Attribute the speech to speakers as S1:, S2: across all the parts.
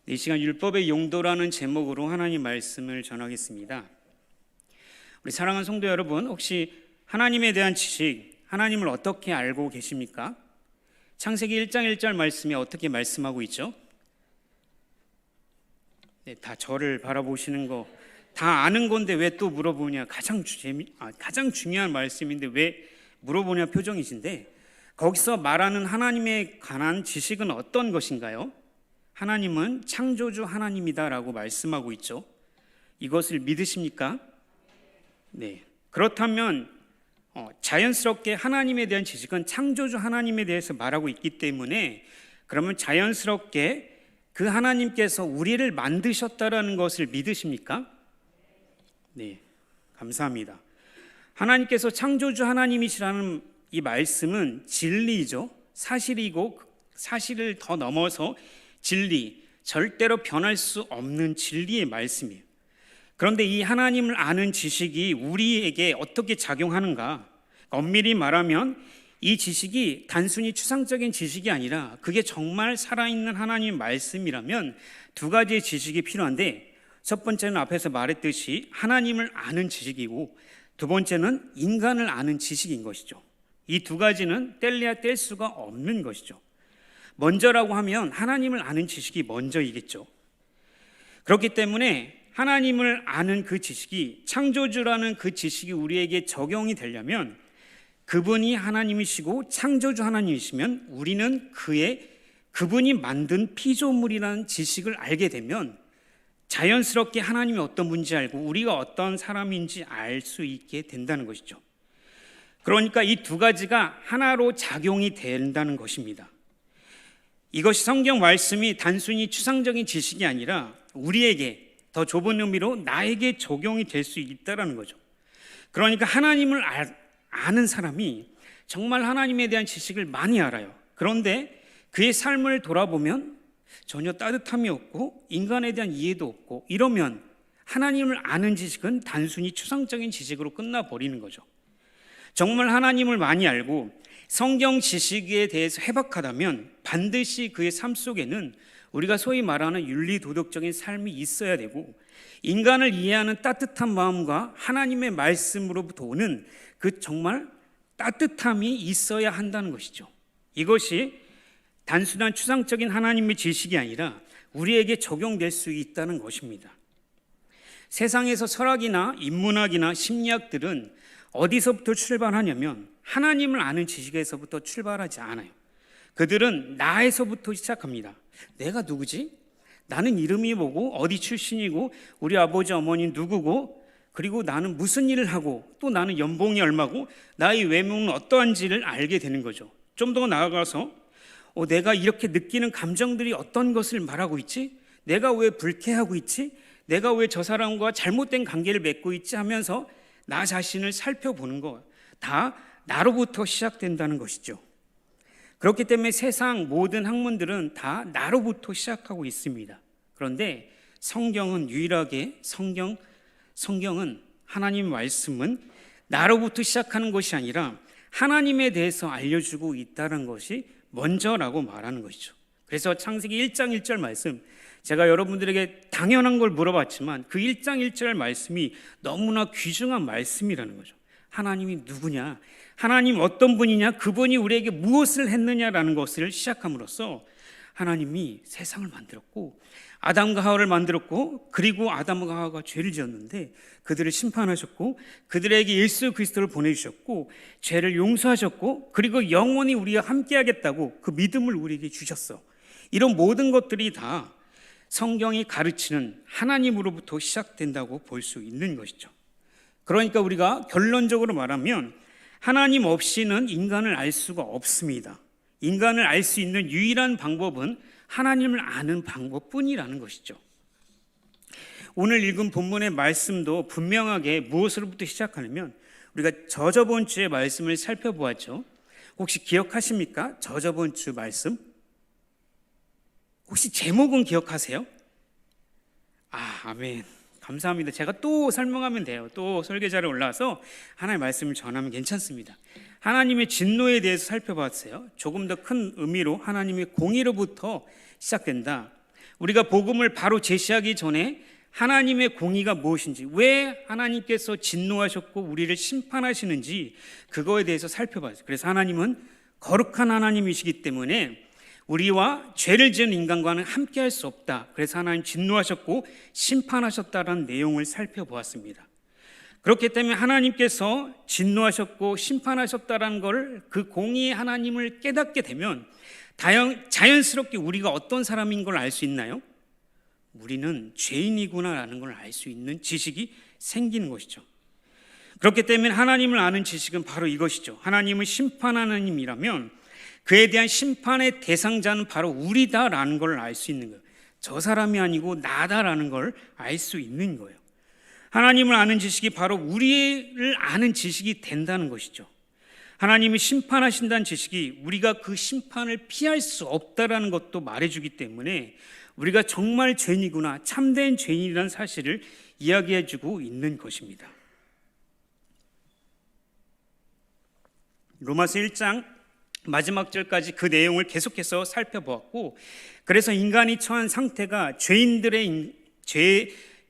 S1: 이 시간 율법의 용도라는 제목으로 하나님 말씀을 전하겠습니다. 우리 사랑하는 성도 여러분, 혹시 하나님에 대한 지식, 하나님을 어떻게 알고 계십니까? 창세기 1장 1절 말씀이 어떻게 말씀하고 있죠? 네, 다 저를 바라보시는 거 다 아는 건데 왜 또 물어보냐? 가장 중요한 말씀인데 왜 물어보냐 표정이신데, 거기서 말하는 하나님에 관한 지식은 어떤 것인가요? 하나님은 창조주 하나님이다라고 말씀하고 있죠. 이것을 믿으십니까? 네. 그렇다면 자연스럽게 하나님에 대한 지식은 창조주 하나님에 대해서 말하고 있기 때문에, 그러면 자연스럽게 그 하나님께서 우리를 만드셨다라는 것을 믿으십니까? 네, 감사합니다. 하나님께서 창조주 하나님이시라는 이 말씀은 진리죠. 사실이고, 사실을 더 넘어서 진리, 절대로 변할 수 없는 진리의 말씀이에요. 그런데 이 하나님을 아는 지식이 우리에게 어떻게 작용하는가? 엄밀히 말하면 이 지식이 단순히 추상적인 지식이 아니라 그게 정말 살아있는 하나님의 말씀이라면 두 가지의 지식이 필요한데, 첫 번째는 앞에서 말했듯이 하나님을 아는 지식이고, 두 번째는 인간을 아는 지식인 것이죠. 이 두 가지는 뗄래야 뗄 수가 없는 것이죠. 먼저라고 하면 하나님을 아는 지식이 먼저이겠죠. 그렇기 때문에 하나님을 아는 그 지식이, 창조주라는 그 지식이 우리에게 적용이 되려면, 그분이 하나님이시고 창조주 하나님이시면 우리는 그분이 만든 피조물이라는 지식을 알게 되면 자연스럽게 하나님이 어떤 분인지 알고 우리가 어떤 사람인지 알 수 있게 된다는 것이죠. 그러니까 이 두 가지가 하나로 작용이 된다는 것입니다. 이것이 성경 말씀이 단순히 추상적인 지식이 아니라 우리에게 더 좁은 의미로 나에게 적용이 될 수 있다는 거죠. 그러니까 하나님을 아는 사람이 정말 하나님에 대한 지식을 많이 알아요. 그런데 그의 삶을 돌아보면 전혀 따뜻함이 없고 인간에 대한 이해도 없고, 이러면 하나님을 아는 지식은 단순히 추상적인 지식으로 끝나버리는 거죠. 정말 하나님을 많이 알고 성경 지식에 대해서 해박하다면 반드시 그의 삶 속에는 우리가 소위 말하는 윤리도덕적인 삶이 있어야 되고, 인간을 이해하는 따뜻한 마음과 하나님의 말씀으로부터 오는 그 정말 따뜻함이 있어야 한다는 것이죠. 이것이 단순한 추상적인 하나님의 지식이 아니라 우리에게 적용될 수 있다는 것입니다. 세상에서 철학이나 인문학이나 심리학들은 어디서부터 출발하냐면 하나님을 아는 지식에서부터 출발하지 않아요. 그들은 나에서부터 시작합니다. 내가 누구지? 나는 이름이 뭐고 어디 출신이고 우리 아버지 어머니 누구고, 그리고 나는 무슨 일을 하고 또 나는 연봉이 얼마고 나의 외모는 어떠한지를 알게 되는 거죠. 좀 더 나아가서 내가 이렇게 느끼는 감정들이 어떤 것을 말하고 있지? 내가 왜 불쾌하고 있지? 내가 왜 저 사람과 잘못된 관계를 맺고 있지? 하면서 나 자신을 살펴보는 것, 다 나로부터 시작된다는 것이죠. 그렇기 때문에 세상 모든 학문들은 다 나로부터 시작하고 있습니다. 그런데 성경은 유일하게 성경은 하나님의 말씀은 나로부터 시작하는 것이 아니라 하나님에 대해서 알려주고 있다는 것이 먼저라고 말하는 것이죠. 그래서 창세기 1장 1절 말씀, 제가 여러분들에게 당연한 걸 물어봤지만 그 1장 1절 말씀이 너무나 귀중한 말씀이라는 거죠. 하나님이 누구냐, 하나님 어떤 분이냐, 그분이 우리에게 무엇을 했느냐라는 것을 시작함으로써 하나님이 세상을 만들었고 아담과 하와를 만들었고, 그리고 아담과 하와가 죄를 지었는데 그들을 심판하셨고 그들에게 예수 그리스도를 보내주셨고 죄를 용서하셨고, 그리고 영원히 우리와 함께하겠다고 그 믿음을 우리에게 주셨어. 이런 모든 것들이 다 성경이 가르치는 하나님으로부터 시작된다고 볼 수 있는 것이죠. 그러니까 우리가 결론적으로 말하면 하나님 없이는 인간을 알 수가 없습니다. 인간을 알 수 있는 유일한 방법은 하나님을 아는 방법뿐이라는 것이죠. 오늘 읽은 본문의 말씀도 분명하게 무엇으로부터 시작하냐면, 우리가 저번 주의 말씀을 살펴보았죠. 혹시 기억하십니까? 저번 주 말씀 혹시 제목은 기억하세요? 아멘, 감사합니다. 제가 또 설명하면 돼요. 또 설계자를 올라와서 하나님의 말씀을 전하면 괜찮습니다. 하나님의 진노에 대해서 살펴봤어요. 조금 더 큰 의미로 하나님의 공의로부터 시작된다. 우리가 복음을 바로 제시하기 전에 하나님의 공의가 무엇인지, 왜 하나님께서 진노하셨고 우리를 심판하시는지 그거에 대해서 살펴봐요. 그래서 하나님은 거룩한 하나님이시기 때문에 우리와 죄를 지은 인간과는 함께할 수 없다. 그래서 하나님 진노하셨고 심판하셨다라는 내용을 살펴보았습니다. 그렇기 때문에 하나님께서 진노하셨고 심판하셨다라는 걸, 그 공의의 하나님을 깨닫게 되면 자연스럽게 우리가 어떤 사람인 걸 알 수 있나요? 우리는 죄인이구나라는 걸 알 수 있는 지식이 생기는 것이죠. 그렇기 때문에 하나님을 아는 지식은 바로 이것이죠. 하나님은 심판하는 하나님이라면 그에 대한 심판의 대상자는 바로 우리다라는 걸 알 수 있는 거예요. 저 사람이 아니고 나다라는 걸 알 수 있는 거예요. 하나님을 아는 지식이 바로 우리를 아는 지식이 된다는 것이죠. 하나님이 심판하신다는 지식이 우리가 그 심판을 피할 수 없다라는 것도 말해주기 때문에 우리가 정말 죄인이구나, 참된 죄인이라는 사실을 이야기해주고 있는 것입니다. 로마서 1장 마지막 절까지 그 내용을 계속해서 살펴보았고, 그래서 인간이 처한 상태가 죄인들의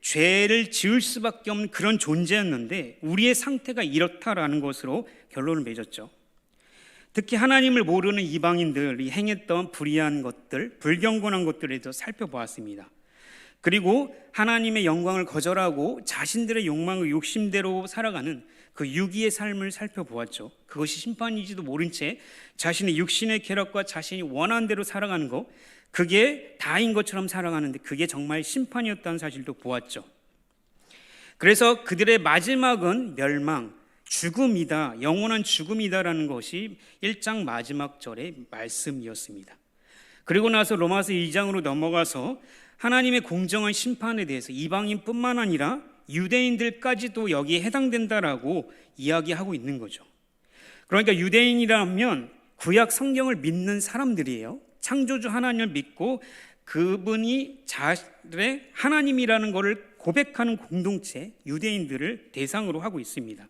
S1: 죄를 지을 수밖에 없는 그런 존재였는데 우리의 상태가 이렇다라는 것으로 결론을 맺었죠. 특히 하나님을 모르는 이방인들이 행했던 불의한 것들, 불경건한 것들에 대해서 살펴보았습니다. 그리고 하나님의 영광을 거절하고 자신들의 욕망을 욕심대로 살아가는 그 유기의 삶을 살펴보았죠. 그것이 심판인지도 모른 채 자신의 육신의 쾌락과 자신이 원하는 대로 살아가는 것, 그게 다인 것처럼 살아가는데 그게 정말 심판이었다는 사실도 보았죠. 그래서 그들의 마지막은 멸망, 죽음이다, 영원한 죽음이다라는 것이 1장 마지막 절의 말씀이었습니다. 그리고 나서 로마서 2장으로 넘어가서 하나님의 공정한 심판에 대해서 이방인뿐만 아니라 유대인들까지도 여기에 해당된다라고 이야기하고 있는 거죠. 그러니까 유대인이라면 구약 성경을 믿는 사람들이에요. 창조주 하나님을 믿고 그분이 자신의 하나님이라는 것을 고백하는 공동체, 유대인들을 대상으로 하고 있습니다.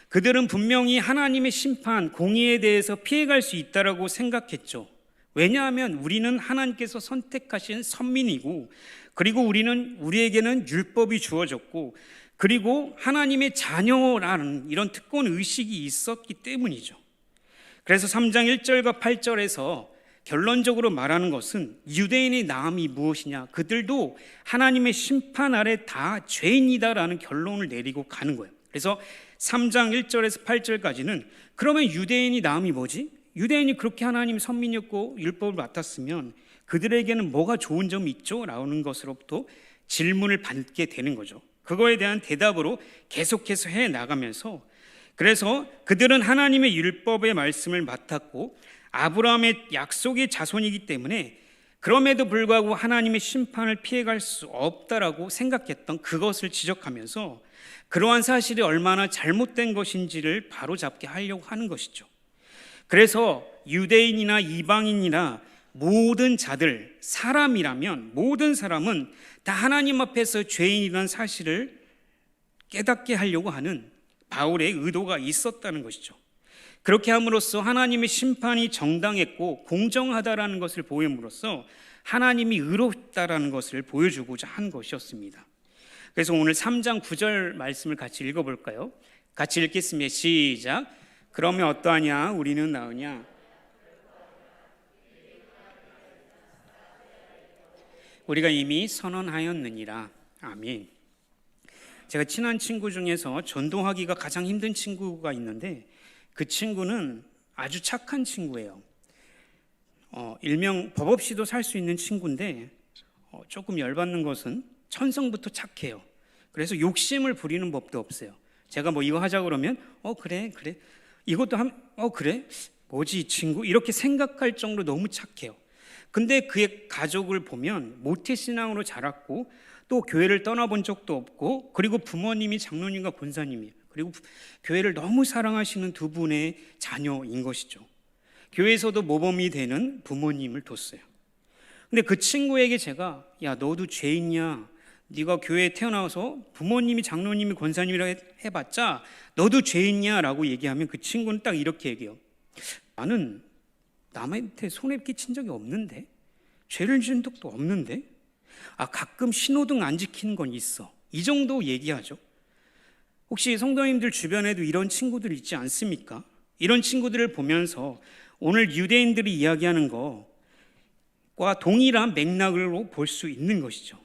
S1: 그들은 분명히 하나님의 심판, 공의에 대해서 피해갈 수 있다라고 생각했죠. 왜냐하면 우리는 하나님께서 선택하신 선민이고, 그리고 우리에게는 율법이 주어졌고, 그리고 하나님의 자녀라는 이런 특권 의식이 있었기 때문이죠. 그래서 3장 1절과 8절에서 결론적으로 말하는 것은 유대인의 나음이 무엇이냐, 그들도 하나님의 심판 아래 다 죄인이다라는 결론을 내리고 가는 거예요. 그래서 3장 1절에서 8절까지는 그러면 유대인이 나음이 뭐지? 유대인이 그렇게 하나님 선민이었고 율법을 맡았으면 그들에게는 뭐가 좋은 점이 있죠? 라는 것으로부터 질문을 받게 되는 거죠. 그거에 대한 대답으로 계속해서 해 나가면서, 그래서 그들은 하나님의 율법의 말씀을 맡았고 아브라함의 약속의 자손이기 때문에 그럼에도 불구하고 하나님의 심판을 피해갈 수 없다라고 생각했던 그것을 지적하면서 그러한 사실이 얼마나 잘못된 것인지를 바로잡게 하려고 하는 것이죠. 그래서 유대인이나 이방인이나 모든 자들, 사람이라면 모든 사람은 다 하나님 앞에서 죄인이라는 사실을 깨닫게 하려고 하는 바울의 의도가 있었다는 것이죠. 그렇게 함으로써 하나님의 심판이 정당했고 공정하다라는 것을 보임으로써 하나님이 의롭다라는 것을 보여주고자 한 것이었습니다. 그래서 오늘 3장 9절 말씀을 같이 읽어볼까요? 같이 읽겠습니다. 시작. 그러면 어떠하냐? 우리는 나으냐? 우리가 이미 선언하였느니라. 아멘. 제가 친한 친구 중에서 전도하기가 가장 힘든 친구가 있는데 그 친구는 아주 착한 친구예요. 일명 법 없이도 살 수 있는 친구인데 조금 열받는 것은 천성부터 착해요. 그래서 욕심을 부리는 법도 없어요. 제가 뭐 이거 하자 그러면 그래 이것도 그래 뭐지 이 친구 이렇게 생각할 정도로 너무 착해요. 근데 그의 가족을 보면 모태신앙으로 자랐고 또 교회를 떠나본 적도 없고, 그리고 부모님이 장로님과 권사님이에요. 그리고 교회를 너무 사랑하시는 두 분의 자녀인 것이죠. 교회에서도 모범이 되는 부모님을 뒀어요. 근데 그 친구에게 제가 야 너도 죄인이야, 네가 교회에 태어나서 부모님이 장로님이 권사님이라 해봤자 너도 죄인이야 라고 얘기하면 그 친구는 딱 이렇게 얘기해요. 나는 남한테 손해 끼친 적이 없는데, 죄를 지은 적도 없는데? 가끔 신호등 안 지키는 건 있어. 이 정도 얘기하죠. 혹시 성도님들 주변에도 이런 친구들 있지 않습니까? 이런 친구들을 보면서 오늘 유대인들이 이야기하는 것과 동일한 맥락으로 볼 수 있는 것이죠.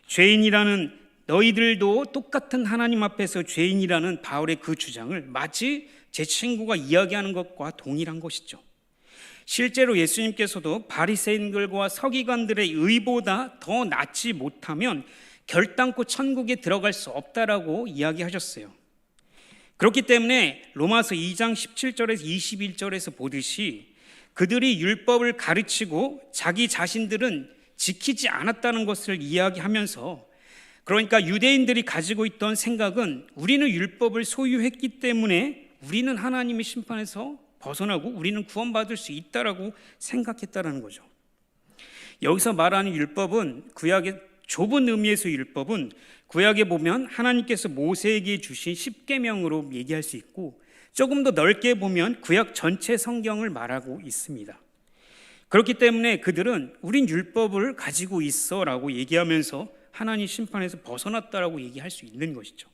S1: 죄인이라는, 너희들도 똑같은 하나님 앞에서 죄인이라는 바울의 그 주장을 마치 제 친구가 이야기하는 것과 동일한 것이죠. 실제로 예수님께서도 바리새인들과 서기관들의 의보다 더 낫지 못하면 결단코 천국에 들어갈 수 없다라고 이야기하셨어요. 그렇기 때문에 로마서 2장 17절에서 21절에서 보듯이 그들이 율법을 가르치고 자기 자신들은 지키지 않았다는 것을 이야기하면서, 그러니까 유대인들이 가지고 있던 생각은 우리는 율법을 소유했기 때문에 우리는 하나님의 심판에서 벗어나고 우리는 구원받을 수 있다라고 생각했다라는 거죠. 여기서 말하는 율법은, 구약의 좁은 의미에서 율법은 구약에 보면 하나님께서 모세에게 주신 십계명으로 얘기할 수 있고, 조금 더 넓게 보면 구약 전체 성경을 말하고 있습니다. 그렇기 때문에 그들은 우린 율법을 가지고 있어 라고 얘기하면서 하나님 심판에서 벗어났다라고 얘기할 수 있는 것이죠.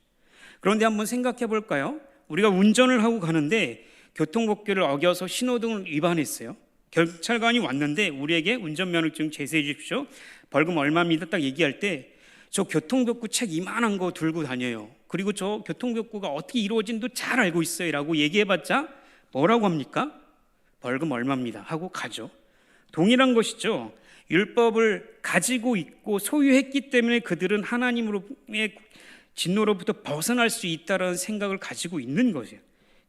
S1: 그런데 한번 생각해 볼까요? 우리가 운전을 하고 가는데 교통법규를 어겨서 신호등을 위반했어요. 경찰관이 왔는데 우리에게 운전면허증 제시해 주십시오, 벌금 얼마입니다 딱 얘기할 때, 저 교통법규 책 이만한 거 들고 다녀요, 그리고 저 교통법규가 어떻게 이루어진도 잘 알고 있어요 라고 얘기해봤자 뭐라고 합니까? 벌금 얼마입니다 하고 가죠. 동일한 것이죠. 율법을 가지고 있고 소유했기 때문에 그들은 하나님의 진노로부터 벗어날 수 있다는 생각을 가지고 있는 거죠.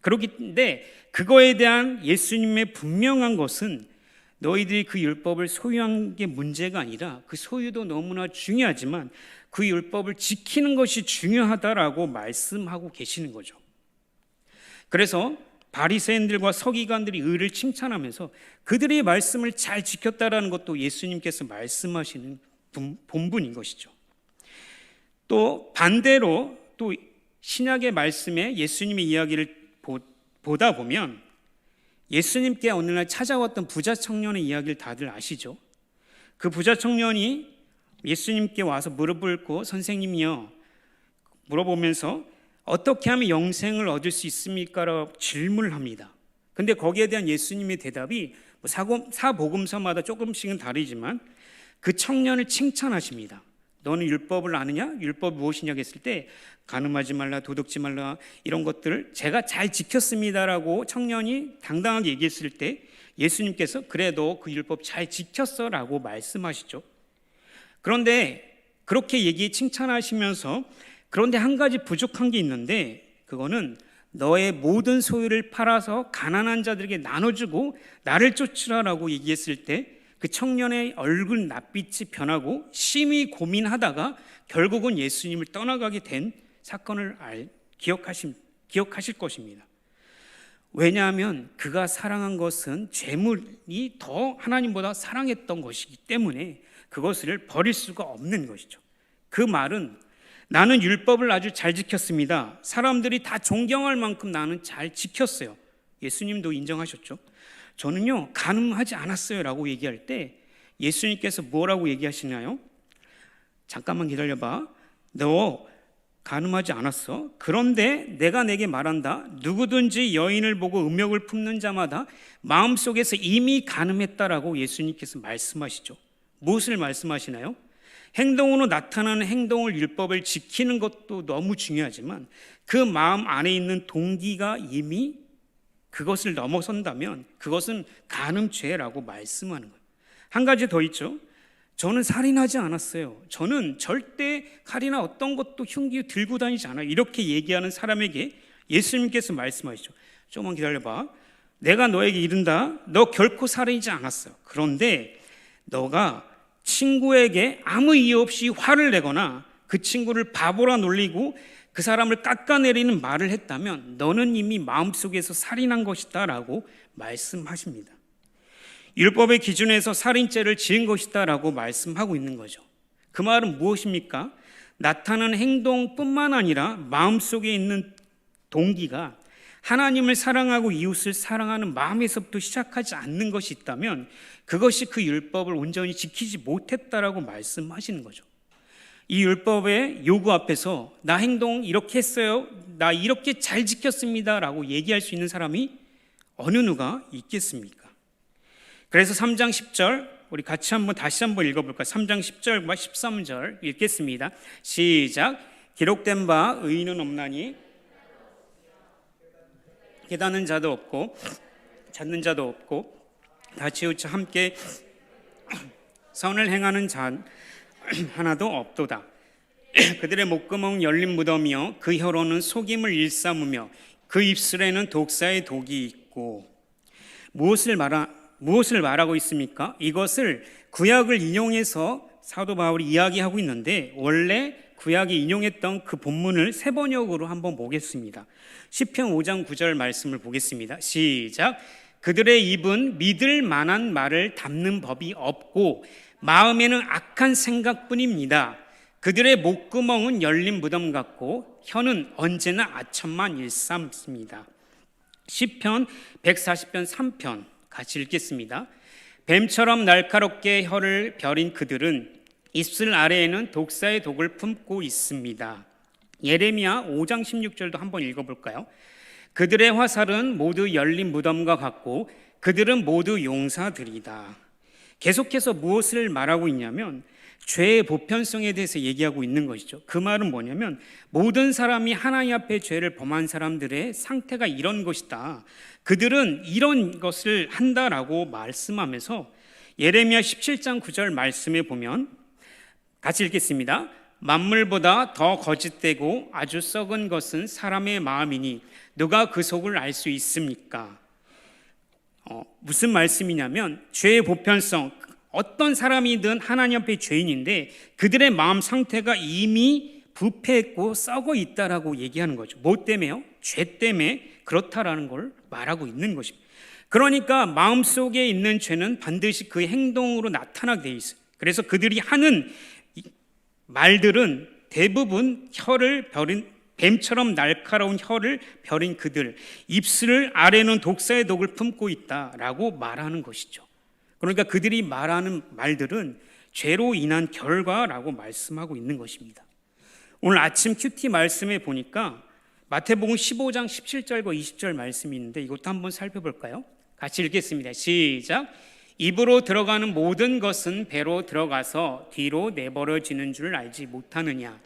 S1: 그렇긴데 그거에 대한 예수님의 분명한 것은, 너희들이 그 율법을 소유한 게 문제가 아니라 그 소유도 너무나 중요하지만 그 율법을 지키는 것이 중요하다라고 말씀하고 계시는 거죠. 그래서 바리새인들과 서기관들이 의를 칭찬하면서 그들의 말씀을 잘 지켰다라는 것도 예수님께서 말씀하시는 본분인 것이죠. 또 반대로 또 신약의 말씀에 예수님의 이야기를 보다 보면, 예수님께 어느 날 찾아왔던 부자 청년의 이야기를 다들 아시죠? 그 부자 청년이 예수님께 와서 무릎을 꿇고, 선생님이요, 물어보면서 어떻게 하면 영생을 얻을 수 있습니까? 라고 질문을 합니다. 근데 거기에 대한 예수님의 대답이 사복음서마다 조금씩은 다르지만 그 청년을 칭찬하십니다. 너는 율법을 아느냐? 율법이 무엇이냐고 했을 때 간음하지 말라, 도둑지 말라, 이런 것들을 제가 잘 지켰습니다라고 청년이 당당하게 얘기했을 때 예수님께서 그래 너 그 율법 잘 지켰어 라고 말씀하시죠. 그런데 그렇게 칭찬하시면서, 그런데 한 가지 부족한 게 있는데 그거는 너의 모든 소유를 팔아서 가난한 자들에게 나눠주고 나를 쫓으라라고 얘기했을 때 그 청년의 얼굴 낯빛이 변하고 심히 고민하다가 결국은 예수님을 떠나가게 된 사건을 기억하실 것입니다. 왜냐하면 그가 사랑한 것은 재물이 더 하나님보다 사랑했던 것이기 때문에 그것을 버릴 수가 없는 것이죠. 그 말은, 나는 율법을 아주 잘 지켰습니다. 사람들이 다 존경할 만큼 나는 잘 지켰어요. 예수님도 인정하셨죠. 저는요 간음하지 않았어요 라고 얘기할 때 예수님께서 뭐라고 얘기하시나요? 잠깐만 기다려봐, 너 간음하지 않았어? 그런데 내가 내게 말한다, 누구든지 여인을 보고 음욕을 품는 자마다 마음속에서 이미 간음했다라고 예수님께서 말씀하시죠. 무엇을 말씀하시나요? 행동으로 나타나는 행동을, 율법을 지키는 것도 너무 중요하지만 그 마음 안에 있는 동기가 이미 그것을 넘어선다면 그것은 간음죄라고 말씀하는 거예요. 한 가지 더 있죠. 저는 살인하지 않았어요. 저는 절대 칼이나 어떤 것도 흉기 들고 다니지 않아요. 이렇게 얘기하는 사람에게 예수님께서 말씀하시죠. 조금만 기다려봐, 내가 너에게 이른다, 너 결코 살인하지 않았어. 그런데 너가 친구에게 아무 이유 없이 화를 내거나 그 친구를 바보라 놀리고 그 사람을 깎아내리는 말을 했다면 너는 이미 마음속에서 살인한 것이다 라고 말씀하십니다. 율법의 기준에서 살인죄를 지은 것이다 라고 말씀하고 있는 거죠. 그 말은 무엇입니까? 나타나는 행동뿐만 아니라 마음속에 있는 동기가 하나님을 사랑하고 이웃을 사랑하는 마음에서부터 시작하지 않는 것이 있다면 그것이 그 율법을 온전히 지키지 못했다라고 말씀하시는 거죠. 이 율법의 요구 앞에서 나 행동 이렇게 했어요, 나 이렇게 잘 지켰습니다 라고 얘기할 수 있는 사람이 어느 누가 있겠습니까? 그래서 3장 10절 우리 같이 다시 한번 읽어볼까요? 3장 10절과 13절 읽겠습니다. 시작. 기록된 바 의인은 없나니 깨닫는 자도 없고 찾는 자도 없고 다 치우쳐 함께 선을 행하는 자 하나도 없도다. 그들의 목구멍 열린 무덤이요 그 혀로는 속임을 일삼으며 그 입술에는 독사의 독이 있고. 무엇을 말하고 있습니까? 이것을 구약을 인용해서 사도 바울이 이야기하고 있는데 원래 구약이 인용했던 그 본문을 새 번역으로 한번 보겠습니다. 시편 5장 9절 말씀을 보겠습니다. 시작. 그들의 입은 믿을 만한 말을 담는 법이 없고 마음에는 악한 생각뿐입니다. 그들의 목구멍은 열린 무덤 같고 혀는 언제나 아첨만 일삼습니다. 시편 140편 3편 같이 읽겠습니다. 뱀처럼 날카롭게 혀를 벼린 그들은 입술 아래에는 독사의 독을 품고 있습니다. 예레미야 5장 16절도 한번 읽어볼까요? 그들의 화살은 모두 열린 무덤과 같고 그들은 모두 용사들이다. 계속해서 무엇을 말하고 있냐면 죄의 보편성에 대해서 얘기하고 있는 것이죠. 그 말은 뭐냐면 모든 사람이 하나님 앞에 죄를 범한 사람들의 상태가 이런 것이다. 그들은 이런 것을 한다라고 말씀하면서 예레미야 17장 9절 말씀에 보면 같이 읽겠습니다. 만물보다 더 거짓되고 아주 썩은 것은 사람의 마음이니 누가 그 속을 알 수 있습니까? 무슨 말씀이냐면 죄의 보편성, 어떤 사람이든 하나님 앞에 죄인인데 그들의 마음 상태가 이미 부패했고 썩어 있다라고 얘기하는 거죠. 뭐 때문에요? 죄 때문에 그렇다라는 걸 말하고 있는 것입니다. 그러니까 마음속에 있는 죄는 반드시 그 행동으로 나타나게 돼 있어요. 그래서 그들이 하는 말들은 대부분 혀를 벼린 뱀처럼 날카로운 혀를 벼린 그들, 입술 아래는 독사의 독을 품고 있다라고 말하는 것이죠. 그러니까 그들이 말하는 말들은 죄로 인한 결과라고 말씀하고 있는 것입니다. 오늘 아침 큐티 말씀에 보니까 마태복음 15장 17절과 20절 말씀이 있는데 이것도 한번 살펴볼까요? 같이 읽겠습니다. 시작. 입으로 들어가는 모든 것은 배로 들어가서 뒤로 내버려지는 줄 알지 못하느냐.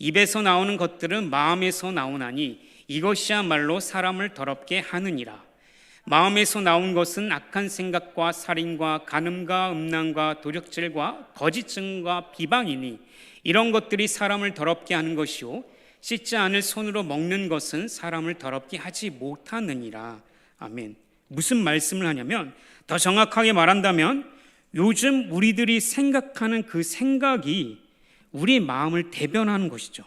S1: 입에서 나오는 것들은 마음에서 나오나니 이것이야말로 사람을 더럽게 하느니라. 마음에서 나온 것은 악한 생각과 살인과 간음과 음란과 도적질과 거짓 증거와 비방이니 이런 것들이 사람을 더럽게 하는 것이요 씻지 않을 손으로 먹는 것은 사람을 더럽게 하지 못하느니라. 아멘. 무슨 말씀을 하냐면 더 정확하게 말한다면 요즘 우리들이 생각하는 그 생각이 우리 마음을 대변하는 것이죠.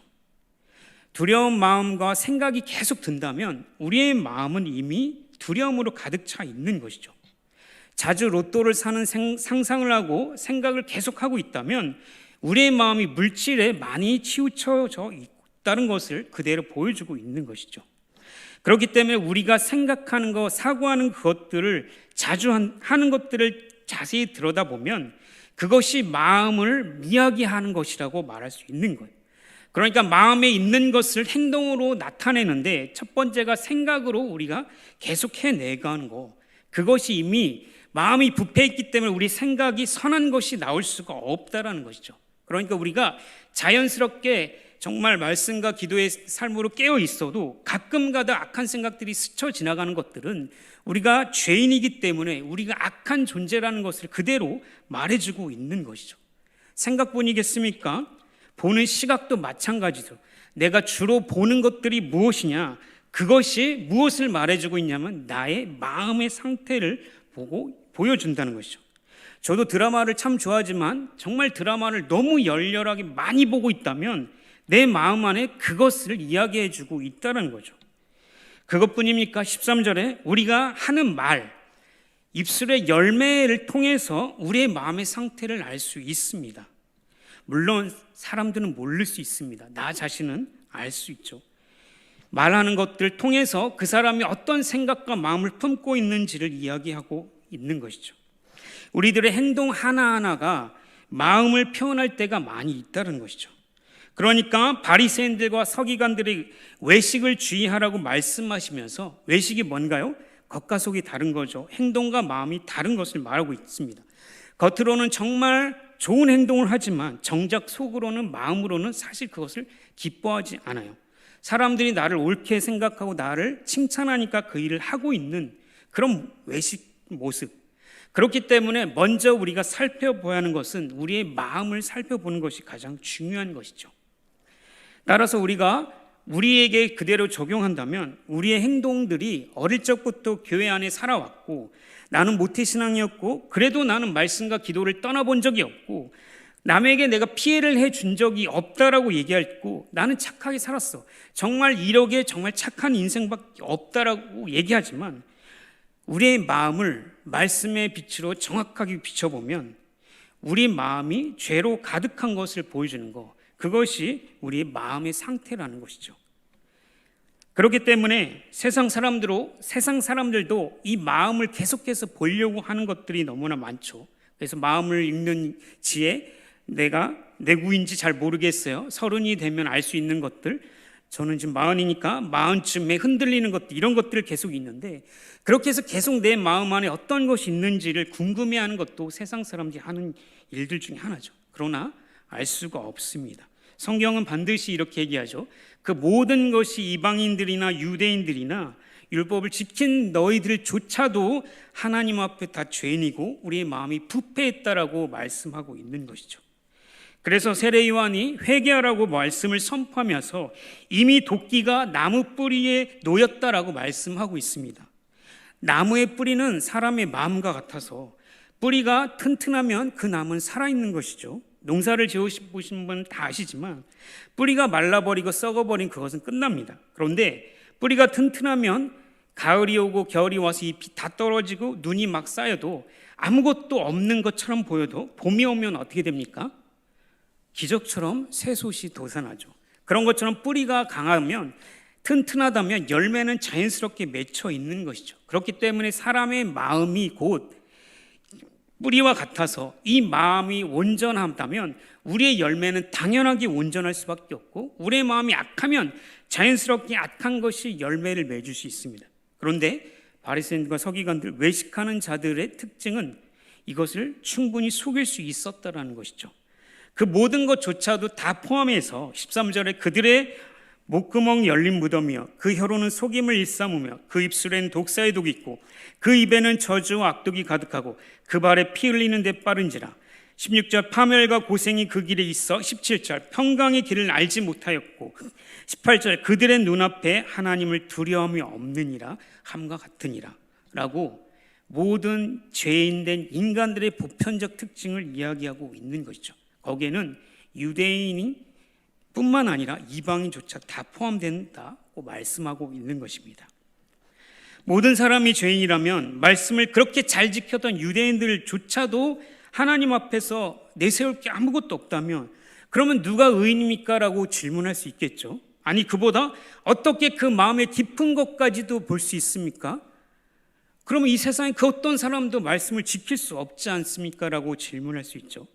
S1: 두려운 마음과 생각이 계속 든다면 우리의 마음은 이미 두려움으로 가득 차 있는 것이죠. 자주 로또를 사는 상상을 하고 생각을 계속하고 있다면 우리의 마음이 물질에 많이 치우쳐져 있다는 것을 그대로 보여주고 있는 것이죠. 그렇기 때문에 우리가 생각하는 것, 사고하는 것들을 자주 하는 것들을 자세히 들여다보면 그것이 마음을 이야기하는 것이라고 말할 수 있는 거예요. 그러니까 마음에 있는 것을 행동으로 나타내는데 첫 번째가 생각으로 우리가 계속 해내가는 거. 그것이 이미 마음이 부패했기 때문에 우리 생각이 선한 것이 나올 수가 없다라는 것이죠. 그러니까 우리가 자연스럽게 정말 말씀과 기도의 삶으로 깨어 있어도 가끔가다 악한 생각들이 스쳐 지나가는 것들은 우리가 죄인이기 때문에 우리가 악한 존재라는 것을 그대로 말해주고 있는 것이죠. 생각뿐이겠습니까? 보는 시각도 마찬가지죠. 내가 주로 보는 것들이 무엇이냐? 그것이 무엇을 말해주고 있냐면 나의 마음의 상태를 보여준다는 것이죠. 저도 드라마를 참 좋아하지만 정말 드라마를 너무 열렬하게 많이 보고 있다면 내 마음 안에 그것을 이야기해주고 있다는 거죠. 그것뿐입니까? 13절에 우리가 하는 말, 입술의 열매를 통해서 우리의 마음의 상태를 알 수 있습니다. 물론 사람들은 모를 수 있습니다. 나 자신은 알 수 있죠. 말하는 것들을 통해서 그 사람이 어떤 생각과 마음을 품고 있는지를 이야기하고 있는 것이죠. 우리들의 행동 하나하나가 마음을 표현할 때가 많이 있다는 것이죠. 그러니까 바리새인들과 서기관들이 외식을 주의하라고 말씀하시면서, 외식이 뭔가요? 겉과 속이 다른 거죠. 행동과 마음이 다른 것을 말하고 있습니다. 겉으로는 정말 좋은 행동을 하지만 정작 속으로는, 마음으로는 사실 그것을 기뻐하지 않아요. 사람들이 나를 옳게 생각하고 나를 칭찬하니까 그 일을 하고 있는 그런 외식 모습. 그렇기 때문에 먼저 우리가 살펴봐야 하는 것은 우리의 마음을 살펴보는 것이 가장 중요한 것이죠. 따라서 우리가 우리에게 그대로 적용한다면 우리의 행동들이 어릴 적부터 교회 안에 살아왔고, 나는 모태신앙이었고, 그래도 나는 말씀과 기도를 떠나본 적이 없고, 남에게 내가 피해를 해준 적이 없다라고 얘기했고, 나는 착하게 살았어, 정말 이렇게 정말 착한 인생밖에 없다라고 얘기하지만, 우리의 마음을 말씀의 빛으로 정확하게 비춰보면 우리 마음이 죄로 가득한 것을 보여주는 것, 그것이 우리의 마음의 상태라는 것이죠. 그렇기 때문에 세상 사람들도 이 마음을 계속해서 보려고 하는 것들이 너무나 많죠. 그래서 마음을 읽는 지혜, 내가 내 구인지 잘 모르겠어요. 30이 되면 알 수 있는 것들, 저는 지금 40이니까 40쯤에 흔들리는 것들, 이런 것들을 계속 있는데, 그렇게 해서 계속 내 마음 안에 어떤 것이 있는지를 궁금해하는 것도 세상 사람들이 하는 일들 중에 하나죠. 그러나 알 수가 없습니다. 성경은 반드시 이렇게 얘기하죠. 그 모든 것이 이방인들이나 유대인들이나 율법을 지킨 너희들조차도 하나님 앞에 다 죄인이고 우리의 마음이 부패했다라고 말씀하고 있는 것이죠. 그래서 세례 요한이 회개하라고 말씀을 선포하면서 이미 도끼가 나무 뿌리에 놓였다라고 말씀하고 있습니다. 나무의 뿌리는 사람의 마음과 같아서 뿌리가 튼튼하면 그 나무는 살아있는 것이죠. 농사를 지어보신 분은 다 아시지만 뿌리가 말라버리고 썩어버린 그것은 끝납니다. 그런데 뿌리가 튼튼하면 가을이 오고 겨울이 와서 잎이 다 떨어지고 눈이 막 쌓여도 아무것도 없는 것처럼 보여도 봄이 오면 어떻게 됩니까? 기적처럼 새솟이 돋아나죠. 그런 것처럼 뿌리가 강하면, 튼튼하다면 열매는 자연스럽게 맺혀 있는 것이죠. 그렇기 때문에 사람의 마음이 곧 뿌리와 같아서 이 마음이 온전하다면 우리의 열매는 당연하게 온전할 수밖에 없고, 우리의 마음이 악하면 자연스럽게 악한 것이 열매를 맺을 수 있습니다. 그런데 바리새인과 서기관들, 외식하는 자들의 특징은 이것을 충분히 속일 수 있었다라는 것이죠. 그 모든 것조차도 다 포함해서 13절에 그들의 목구멍 열린 무덤이여 그 혀로는 속임을 일삼으며 그 입술에는 독사의 독이 있고 그 입에는 저주와 악독이 가득하고 그 발에 피 흘리는 데 빠른지라. 16절 파멸과 고생이 그 길에 있어. 17절 평강의 길을 알지 못하였고 18절 그들의 눈앞에 하나님을 두려움이 없느니라 함과 같으니라 라고 모든 죄인된 인간들의 보편적 특징을 이야기하고 있는 것이죠. 거기에는 유대인이 뿐만 아니라 이방인조차 다 포함된다고 말씀하고 있는 것입니다. 모든 사람이 죄인이라면 말씀을 그렇게 잘 지켰던 유대인들조차도 하나님 앞에서 내세울 게 아무것도 없다면 그러면 누가 의인입니까? 라고 질문할 수 있겠죠. 아니, 그보다 어떻게 그 마음의 깊은 것까지도 볼 수 있습니까? 그러면 이 세상에 그 어떤 사람도 말씀을 지킬 수 없지 않습니까? 라고 질문할 수 있죠.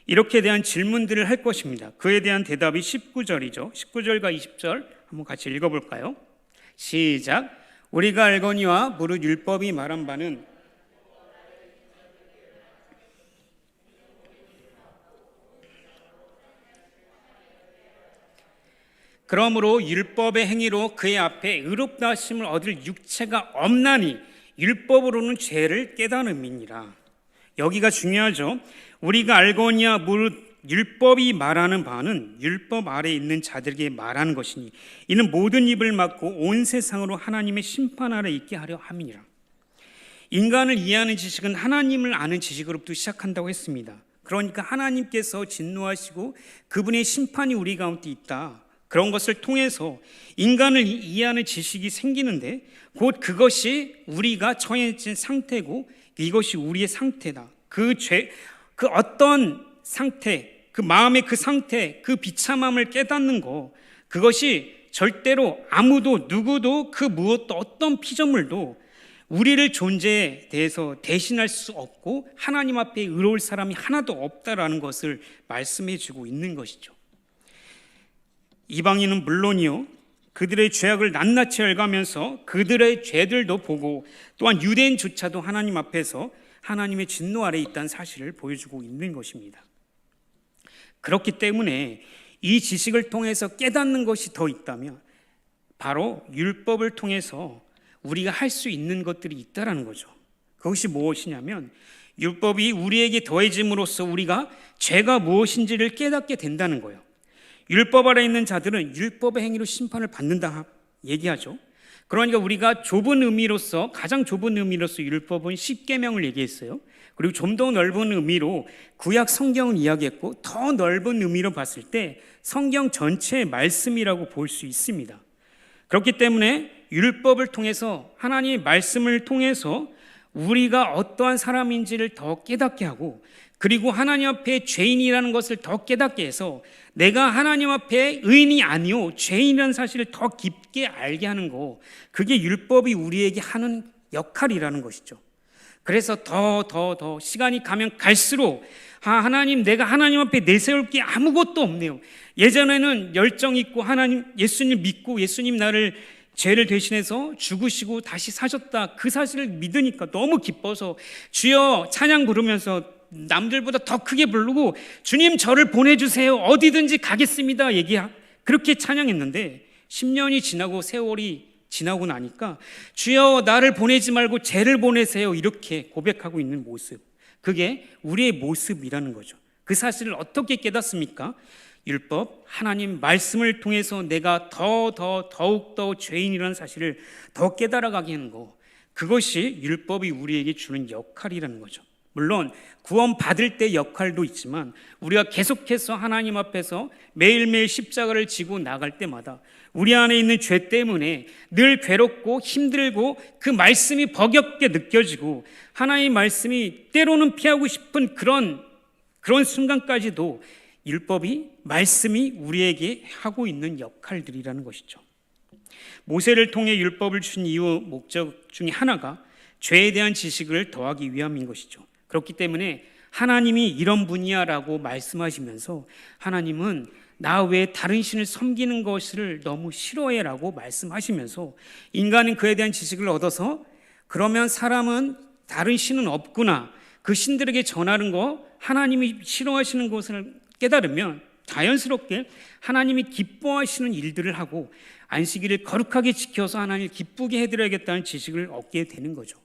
S1: 이렇게 대한 질문들을 할 것입니다. 그에 대한 대답이 19절이죠. 19절과 20절 한번 같이 읽어볼까요? 시작. 우리가 알거니와 무릇 율법이 말한 바는 그러므로 율법의 행위로 그의 앞에 의롭다 하심을 얻을 육체가 없나니 율법으로는 죄를 깨달음이니라. 여기가 중요하죠. 우리가 알거니와 무릇 율법이 말하는 바는 율법 아래에 있는 자들에게 말하는 것이니 이는 모든 입을 막고 온 세상으로 하나님의 심판 아래 있게 하려 함이니라. 인간을 이해하는 지식은 하나님을 아는 지식으로부터 시작한다고 했습니다. 그러니까 하나님께서 진노하시고 그분의 심판이 우리 가운데 있다. 그런 것을 통해서 인간을 이해하는 지식이 생기는데 곧 그것이 우리가 처해진 상태고 이것이 우리의 상태다. 그 어떤 상태, 그 마음의 그 상태, 그 비참함을 깨닫는 것, 그것이 절대로 아무도 누구도 그 무엇도 어떤 피조물도 우리를 존재에 대해서 대신할 수 없고 하나님 앞에 의로울 사람이 하나도 없다라는 것을 말씀해 주고 있는 것이죠. 이방인은 물론이요, 그들의 죄악을 낱낱이 알가면서 그들의 죄들도 보고 또한 유대인조차도 하나님 앞에서 하나님의 진노 아래에 있다는 사실을 보여주고 있는 것입니다. 그렇기 때문에 이 지식을 통해서 깨닫는 것이 더 있다면 바로 율법을 통해서 우리가 할 수 있는 것들이 있다라는 거죠. 그것이 무엇이냐면 율법이 우리에게 더해짐으로써 우리가 죄가 무엇인지를 깨닫게 된다는 거예요. 율법 아래 있는 자들은 율법의 행위로 심판을 받는다 얘기하죠. 그러니까 우리가 좁은 의미로서, 가장 좁은 의미로서 율법은 십계명을 얘기했어요. 그리고 좀 더 넓은 의미로 구약 성경을 이야기했고, 더 넓은 의미로 봤을 때 성경 전체의 말씀이라고 볼 수 있습니다. 그렇기 때문에 율법을 통해서, 하나님의 말씀을 통해서 우리가 어떠한 사람인지를 더 깨닫게 하고, 그리고 하나님 앞에 죄인이라는 것을 더 깨닫게 해서 내가 하나님 앞에 의인이 아니요 죄인이라는 사실을 더 깊게 알게 하는 거, 그게 율법이 우리에게 하는 역할이라는 것이죠. 그래서 더 시간이 가면 갈수록 하나님, 내가 하나님 앞에 내세울 게 아무것도 없네요. 예전에는 열정 있고 하나님, 예수님 믿고 예수님 나를 죄를 대신해서 죽으시고 다시 사셨다, 그 사실을 믿으니까 너무 기뻐서 주여 찬양 부르면서 남들보다 더 크게 부르고 주님 저를 보내주세요, 어디든지 가겠습니다 그렇게 찬양했는데 10년이 지나고 세월이 지나고 나니까 주여 나를 보내지 말고 죄를 보내세요 이렇게 고백하고 있는 모습, 그게 우리의 모습이라는 거죠. 그 사실을 어떻게 깨닫습니까? 율법, 하나님 말씀을 통해서 내가 더욱더 죄인이라는 사실을 더 깨달아가게 하는 거, 그것이 율법이 우리에게 주는 역할이라는 거죠. 물론 구원 받을 때 역할도 있지만 우리가 계속해서 하나님 앞에서 매일매일 십자가를 지고 나갈 때마다 우리 안에 있는 죄 때문에 늘 괴롭고 힘들고 그 말씀이 버겁게 느껴지고 하나님의 말씀이 때로는 피하고 싶은 그런 순간까지도 율법이, 말씀이 우리에게 하고 있는 역할들이라는 것이죠. 모세를 통해 율법을 준 이유, 목적 중에 하나가 죄에 대한 지식을 더하기 위함인 것이죠. 그렇기 때문에 하나님이 이런 분이야라고 말씀하시면서 하나님은 나 외에 다른 신을 섬기는 것을 너무 싫어해라고 말씀하시면서 인간은 그에 대한 지식을 얻어서 그러면 사람은 다른 신은 없구나, 그 신들에게 전하는 거, 하나님이 싫어하시는 것을 깨달으면 자연스럽게 하나님이 기뻐하시는 일들을 하고 안식일을 거룩하게 지켜서 하나님을 기쁘게 해드려야겠다는 지식을 얻게 되는 거죠.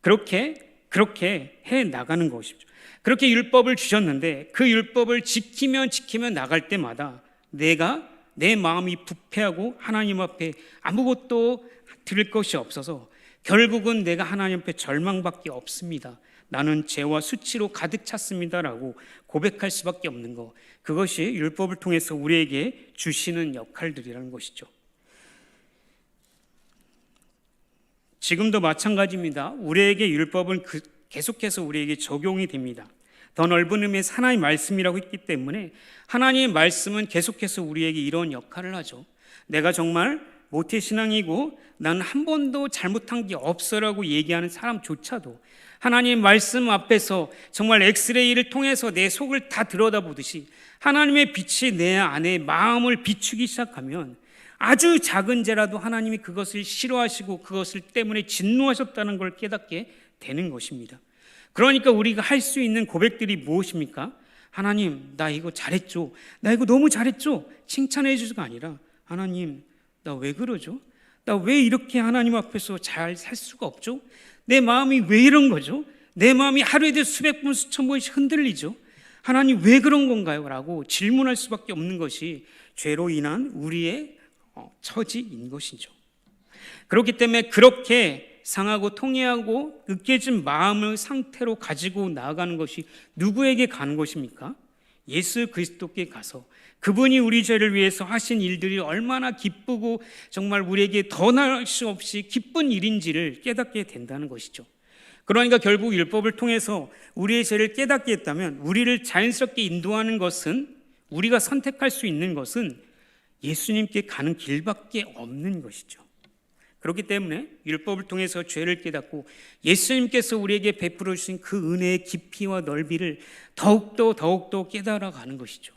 S1: 그렇게 해 나가는 것이죠. 그렇게 율법을 주셨는데 그 율법을 지키면 나갈 때마다 내 마음이 부패하고 하나님 앞에 아무것도 드릴 것이 없어서 결국은 내가 하나님 앞에 절망밖에 없습니다, 나는 죄와 수치로 가득 찼습니다라고 고백할 수밖에 없는 것, 그것이 율법을 통해서 우리에게 주시는 역할들이라는 것이죠. 지금도 마찬가지입니다. 우리에게 율법은 계속해서 우리에게 적용이 됩니다. 더 넓은 의미의 하나님의 말씀이라고 했기 때문에 하나님의 말씀은 계속해서 우리에게 이런 역할을 하죠. 내가 정말 모태신앙이고 나는 한 번도 잘못한 게 없어라고 얘기하는 사람조차도 하나님의 말씀 앞에서 정말 엑스레이를 통해서 내 속을 다 들여다보듯이 하나님의 빛이 내 안에 마음을 비추기 시작하면 아주 작은 죄라도 하나님이 그것을 싫어하시고 그것을 때문에 진노하셨다는 걸 깨닫게 되는 것입니다. 그러니까 우리가 할 수 있는 고백들이 무엇입니까? 하나님, 나 이거 잘했죠, 나 이거 너무 잘했죠, 칭찬해 주시가 아니라 하나님, 나 왜 그러죠? 나 왜 이렇게 하나님 앞에서 잘 살 수가 없죠? 내 마음이 왜 이런 거죠? 내 마음이 하루에도 수백 번 수천 번씩 흔들리죠? 하나님 왜 그런 건가요? 라고 질문할 수밖에 없는 것이 죄로 인한 우리의 처지인 것이죠. 그렇기 때문에 그렇게 상하고 통해하고 으깨진 마음을 상태로 가지고 나아가는 것이 누구에게 가는 것입니까? 예수 그리스도께 가서 그분이 우리 죄를 위해서 하신 일들이 얼마나 기쁘고 정말 우리에게 더 나을 수 없이 기쁜 일인지를 깨닫게 된다는 것이죠. 그러니까 결국 율법을 통해서 우리의 죄를 깨닫게 했다면 우리를 자연스럽게 인도하는 것은, 우리가 선택할 수 있는 것은 예수님께 가는 길밖에 없는 것이죠. 그렇기 때문에 율법을 통해서 죄를 깨닫고 예수님께서 우리에게 베풀어 주신 그 은혜의 깊이와 넓이를 더욱더 깨달아 가는 것이죠.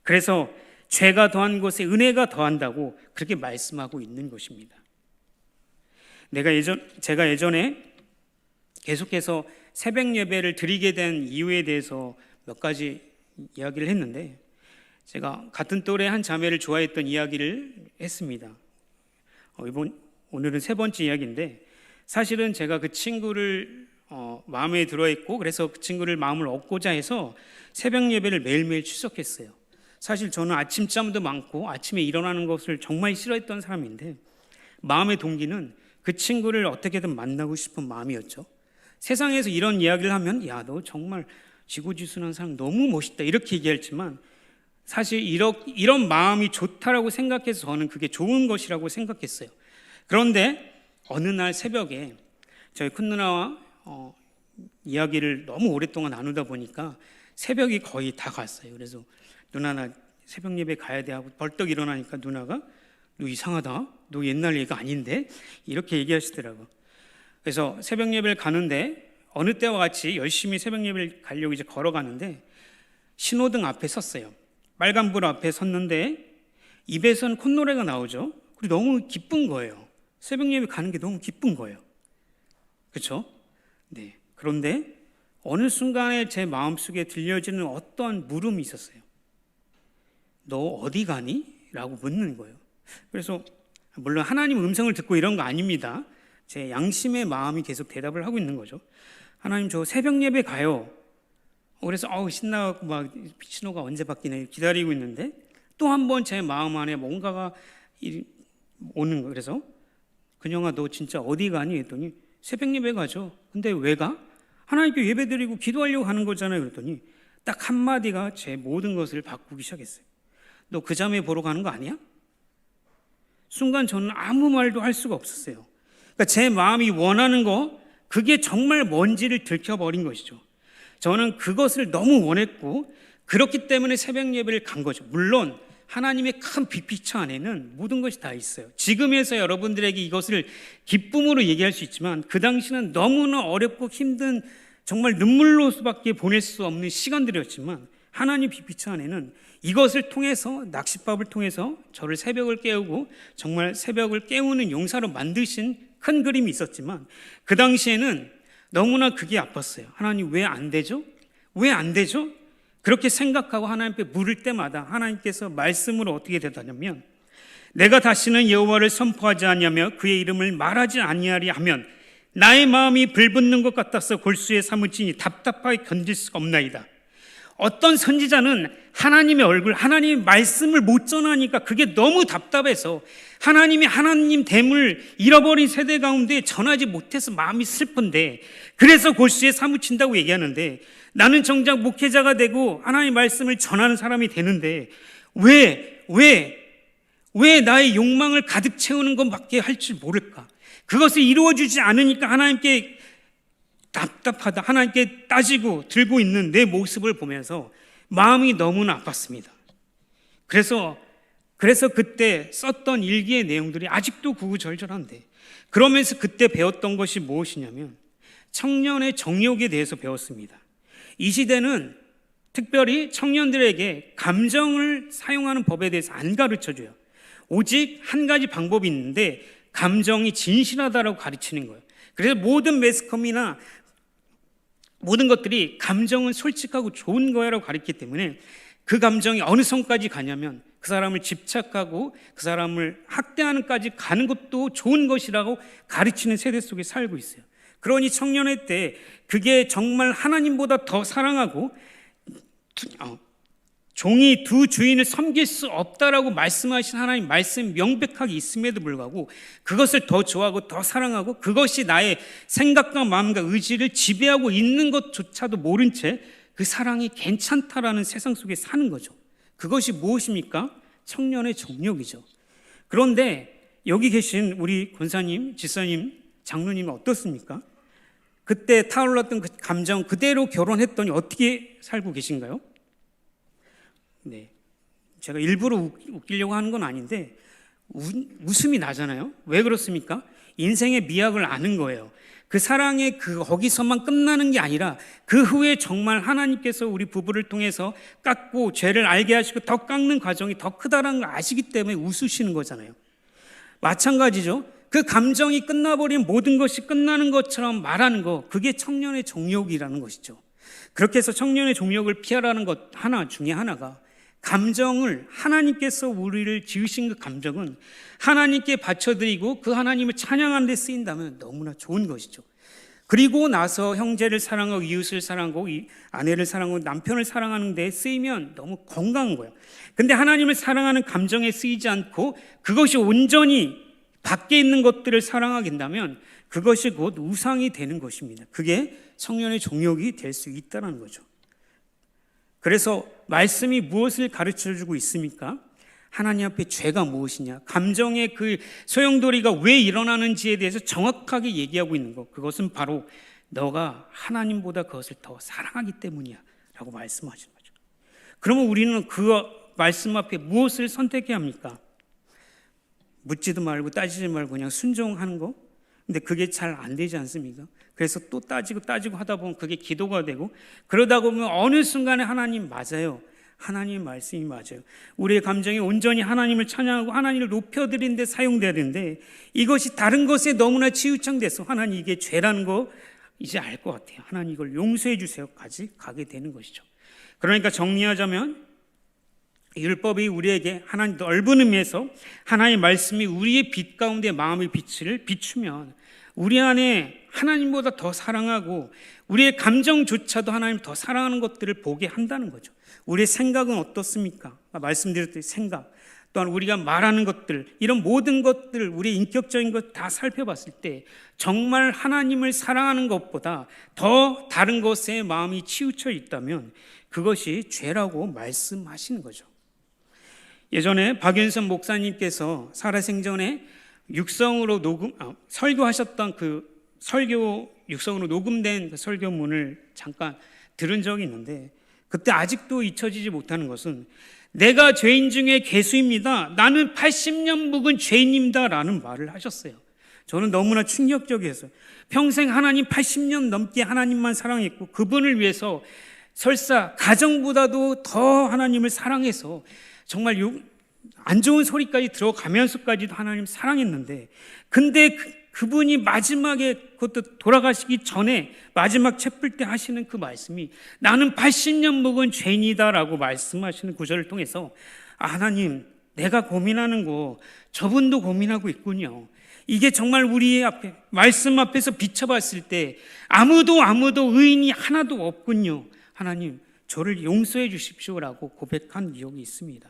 S1: 그래서 죄가 더한 곳에 은혜가 더한다고 그렇게 말씀하고 있는 것입니다. 제가 예전에 계속해서 새벽 예배를 드리게 된 이유에 대해서 몇 가지 이야기를 했는데, 제가 같은 또래 한 자매를 좋아했던 이야기를 했습니다. 오늘은 세 번째 이야기인데, 사실은 제가 그 친구를 마음에 들어했고, 그래서 그 친구를 마음을 얻고자 해서 새벽 예배를 매일매일 출석했어요. 사실 저는 아침잠도 많고 아침에 일어나는 것을 정말 싫어했던 사람인데, 마음의 동기는 그 친구를 어떻게든 만나고 싶은 마음이었죠. 세상에서 이런 이야기를 하면 야, 너 정말 지고지순한 사람, 너무 멋있다, 이렇게 얘기했지만 사실 이런 마음이 좋다라고 생각해서 저는 그게 좋은 것이라고 생각했어요. 그런데 어느 날 새벽에 저희 큰 누나와 이야기를 너무 오랫동안 나누다 보니까 새벽이 거의 다 갔어요. 그래서 누나, 나 새벽 예배 가야 돼 하고 벌떡 일어나니까 누나가 너 이상하다, 너 옛날 얘가 아닌데, 이렇게 얘기하시더라고요. 그래서 새벽 예배를 가는데 어느 때와 같이 열심히 새벽 예배를 가려고 이제 걸어가는데 신호등 앞에 섰어요. 빨간불 앞에 섰는데 입에서는 콧노래가 나오죠. 그리고 너무 기쁜 거예요. 새벽 예배 가는 게 너무 기쁜 거예요. 그렇죠? 네. 그런데 어느 순간에 제 마음속에 들려지는 어떤 물음이 있었어요. 너 어디 가니? 라고 묻는 거예요. 그래서 물론 하나님 음성을 듣고 이런 거 아닙니다. 제 양심의 마음이 계속 대답을 하고 있는 거죠. 하나님, 저 새벽 예배 가요. 그래서 신나고 막 신호가 언제 바뀌나 기다리고 있는데 또 한 번 제 마음 안에 뭔가가 오는 거예요. 그래서 그녀가 너 진짜 어디 가니? 했더니 새벽 예배 가죠. 근데 왜 가? 하나님께 예배 드리고 기도하려고 하는 거잖아요. 그랬더니 딱 한마디가 제 모든 것을 바꾸기 시작했어요. 너 그 자매 보러 가는 거 아니야? 순간 저는 아무 말도 할 수가 없었어요. 그러니까 제 마음이 원하는 거, 그게 정말 뭔지를 들켜버린 것이죠. 저는 그것을 너무 원했고 그렇기 때문에 새벽 예배를 간 거죠. 물론 하나님의 큰 빅피처 안에는 모든 것이 다 있어요. 지금에서 여러분들에게 이것을 기쁨으로 얘기할 수 있지만 그 당시는 너무나 어렵고 힘든, 정말 눈물로 수밖에 보낼 수 없는 시간들이었지만 하나님 빅피처 안에는 이것을 통해서, 낚싯밥을 통해서 저를 새벽을 깨우고 정말 새벽을 깨우는 용사로 만드신 큰 그림이 있었지만 그 당시에는 너무나 그게 아팠어요. 하나님, 왜 안 되죠? 왜 안 되죠? 그렇게 생각하고 하나님께 물을 때마다 하나님께서 말씀으로 어떻게 대답하냐면, 내가 다시는 여호와를 선포하지 아니하며 그의 이름을 말하지 아니하리 하면 나의 마음이 불붙는 것 같아서 골수에 사무치니 답답하게 견딜 수가 없나이다. 어떤 선지자는 하나님의 얼굴, 하나님의 말씀을 못 전하니까 그게 너무 답답해서 하나님이 하나님 됨을 잃어버린 세대 가운데 전하지 못해서 마음이 슬픈데 그래서 골수에 사무친다고 얘기하는데, 나는 정작 목회자가 되고 하나님의 말씀을 전하는 사람이 되는데 왜 나의 욕망을 가득 채우는 것밖에 할 줄 모를까? 그것을 이루어주지 않으니까 하나님께 답답하다, 하나님께 따지고 들고 있는 내 모습을 보면서 마음이 너무나 아팠습니다. 그래서 그때 썼던 일기의 내용들이 아직도 구구절절한데, 그러면서 그때 배웠던 것이 무엇이냐면 청년의 정욕에 대해서 배웠습니다. 이 시대는 특별히 청년들에게 감정을 사용하는 법에 대해서 안 가르쳐줘요. 오직 한 가지 방법이 있는데 감정이 진실하다라고 가르치는 거예요. 그래서 모든 매스컴이나 모든 것들이 감정은 솔직하고 좋은 거야라고 가르치기 때문에 그 감정이 어느 선까지 가냐면 그 사람을 집착하고 그 사람을 학대하는까지 가는 것도 좋은 것이라고 가르치는 세대 속에 살고 있어요. 그러니 청년의 때 그게 정말 하나님보다 더 사랑하고 종이 두 주인을 섬길 수 없다라고 말씀하신 하나님 말씀 명백하게 있음에도 불구하고 그것을 더 좋아하고 더 사랑하고 그것이 나의 생각과 마음과 의지를 지배하고 있는 것조차도 모른 채 그 사랑이 괜찮다라는 세상 속에 사는 거죠. 그것이 무엇입니까? 청년의 정욕이죠. 그런데 여기 계신 우리 권사님, 지사님, 장로님은 어떻습니까? 그때 타올랐던 그 감정 그대로 결혼했더니 어떻게 살고 계신가요? 네, 제가 일부러 웃기려고 하는 건 아닌데 웃음이 나잖아요. 왜 그렇습니까? 인생의 미학을 아는 거예요. 그 사랑의 거기서만 끝나는 게 아니라 그 후에 정말 하나님께서 우리 부부를 통해서 깎고 죄를 알게 하시고 더 깎는 과정이 더 크다는 걸 아시기 때문에 웃으시는 거잖아요. 마찬가지죠. 그 감정이 끝나버린 모든 것이 끝나는 것처럼 말하는 거, 그게 청년의 정욕이라는 것이죠. 그렇게 해서 청년의 정욕을 피하라는 것 하나 중에 하나가, 감정을, 하나님께서 우리를 지으신 그 감정은 하나님께 바쳐드리고 그 하나님을 찬양하는 데 쓰인다면 너무나 좋은 것이죠. 그리고 나서 형제를 사랑하고 이웃을 사랑하고 아내를 사랑하고 남편을 사랑하는 데 쓰이면 너무 건강한 거예요. 근데 하나님을 사랑하는 감정에 쓰이지 않고 그것이 온전히 밖에 있는 것들을 사랑하게 된다면 그것이 곧 우상이 되는 것입니다. 그게 청년의 정욕이 될 수 있다는 거죠. 그래서 말씀이 무엇을 가르쳐주고 있습니까? 하나님 앞에 죄가 무엇이냐, 감정의 그 소용돌이가 왜 일어나는지에 대해서 정확하게 얘기하고 있는 것, 그것은 바로 너가 하나님보다 그것을 더 사랑하기 때문이야 라고 말씀하시는 거죠. 그러면 우리는 그 말씀 앞에 무엇을 선택해야 합니까? 묻지도 말고 따지지 말고 그냥 순종하는 거? 근데 그게 잘 안 되지 않습니까? 그래서 또 따지고 하다 보면 그게 기도가 되고, 그러다 보면 어느 순간에 하나님 맞아요. 하나님의 말씀이 맞아요. 우리의 감정이 온전히 하나님을 찬양하고 하나님을 높여드리는 데 사용돼야 되는데, 이것이 다른 것에 너무나 치우쳐돼서 하나님 이게 죄라는 거 이제 알 것 같아요. 하나님 이걸 용서해 주세요까지 가게 되는 것이죠. 그러니까 정리하자면 율법이 우리에게 하나님 넓은 의미에서 하나님의 말씀이 우리의 빛 가운데 마음의 빛을 비추면 우리 안에 하나님보다 더 사랑하고 우리의 감정조차도 하나님 더 사랑하는 것들을 보게 한다는 거죠. 우리의 생각은 어떻습니까? 말씀드렸듯이 생각, 또한 우리가 말하는 것들, 이런 모든 것들, 우리의 인격적인 것 다 살펴봤을 때 정말 하나님을 사랑하는 것보다 더 다른 것에 마음이 치우쳐 있다면 그것이 죄라고 말씀하시는 거죠. 예전에 박윤선 목사님께서 살아생전에 육성으로 설교하셨던 그 설교 육성으로 녹음된 그 설교문을 잠깐 들은 적이 있는데, 그때 아직도 잊혀지지 못하는 것은 내가 죄인 중에 괴수입니다. 나는 80년 묵은 죄인입니다. 라는 말을 하셨어요. 저는 너무나 충격적이었어요. 평생 하나님 80년 넘게 하나님만 사랑했고 그분을 위해서 설사 가정보다도 더 하나님을 사랑해서 정말 안 좋은 소리까지 들어가면서까지도 하나님 사랑했는데, 근데 그분이 마지막에 그것도 돌아가시기 전에 마지막 채플 때 하시는 그 말씀이 나는 80년 묵은 죄인이다라고 말씀하시는 구절을 통해서 하나님, 내가 고민하는 거 저분도 고민하고 있군요. 이게 정말 우리 앞에 말씀 앞에서 비춰봤을 때 아무도 의인이 하나도 없군요. 하나님, 저를 용서해 주십시오라고 고백한 기억이 있습니다.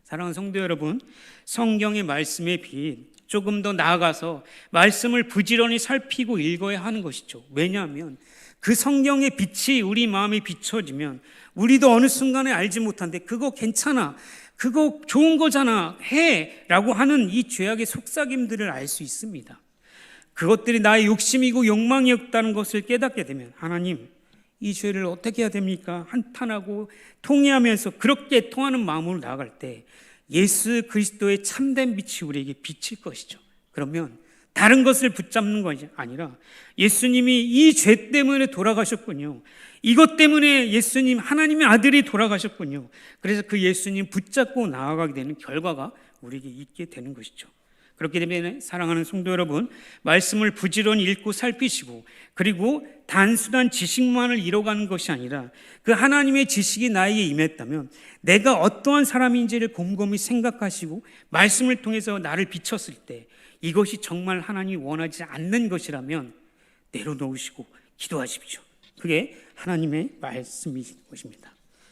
S1: 사랑하는 성도 여러분, 성경의 말씀의 빛, 조금 더 나아가서 말씀을 부지런히 살피고 읽어야 하는 것이죠. 왜냐하면 그 성경의 빛이 우리 마음에 비춰지면 우리도 어느 순간에 알지 못한데 그거 괜찮아, 그거 좋은 거잖아 해 라고 하는 이 죄악의 속삭임들을 알 수 있습니다. 그것들이 나의 욕심이고 욕망이었다는 것을 깨닫게 되면 하나님, 이 죄를 어떻게 해야 됩니까? 한탄하고 통회하면서 그렇게 통하는 마음으로 나아갈 때 예수 그리스도의 참된 빛이 우리에게 비칠 것이죠. 그러면 다른 것을 붙잡는 것이 아니라 예수님이 이 죄 때문에 돌아가셨군요. 이것 때문에 예수님, 하나님의 아들이 돌아가셨군요. 그래서 그 예수님 붙잡고 나아가게 되는 결과가 우리에게 있게 되는 것이죠. 그렇기 때문에 사랑하는 성도 여러분, 말씀을 부지런히 읽고 살피시고, 그리고 단순한 지식만을 이뤄가는 것이 아니라 그 하나님의 지식이 나에게 임했다면 내가 어떠한 사람인지를 곰곰이 생각하시고 말씀을 통해서 나를 비췄을 때 이것이 정말 하나님이 원하지 않는 것이라면 내려놓으시고 기도하십시오. 그게 하나님의 말씀이신 것입니다.